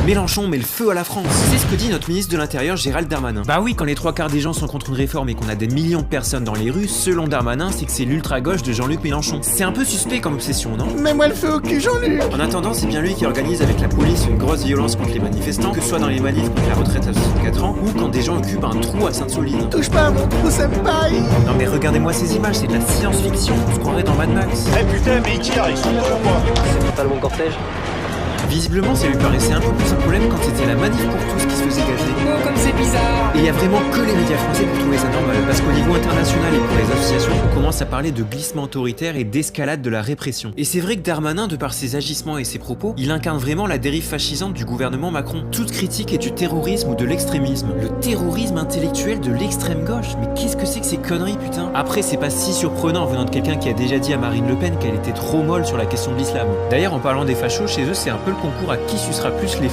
Mélenchon met le feu à la France. C'est ce que dit notre ministre de l'Intérieur Gérald Darmanin. Bah oui, quand les 3/4 des gens sont contre une réforme et qu'on a des millions de personnes dans les rues, selon Darmanin, c'est que c'est l'ultra-gauche de Jean-Luc Mélenchon. C'est un peu suspect comme obsession, non? Mets-moi le feu au cul, Jean-Luc. En attendant, c'est bien lui qui organise avec la police une grosse violence contre les manifestants, que ce soit dans les manifs contre la retraite à 64 ans ou quand des gens occupent un trou à Sainte-Soline. Touche pas à mon trou, senpai. Non mais regardez-moi ces images, c'est de la science-fiction, on se croirait dans Mad Max. Eh putain, mais ils tirent, ils sont bons, quoi. C'est pas le bon cortège. Visiblement, ça lui paraissait un peu plus un problème quand c'était la manif pour tous qui se faisait gazer. Oh, comme c'est bizarre! Et il y a vraiment que les médias français pour trouver ça normal, parce qu'au niveau international et pour les associations, on commence à parler de glissement autoritaire et d'escalade de la répression. Et c'est vrai que Darmanin, de par ses agissements et ses propos, il incarne vraiment la dérive fascisante du gouvernement Macron. Toute critique est du terrorisme ou de l'extrémisme. Le terrorisme intellectuel de l'extrême gauche, mais qu'est-ce que c'est que ces conneries, putain? Après, c'est pas si surprenant venant de quelqu'un qui a déjà dit à Marine Le Pen qu'elle était trop molle sur la question de l'islam. D'ailleurs, en parlant des fachos, chez eux, c'est un peu le concours à qui sucera plus les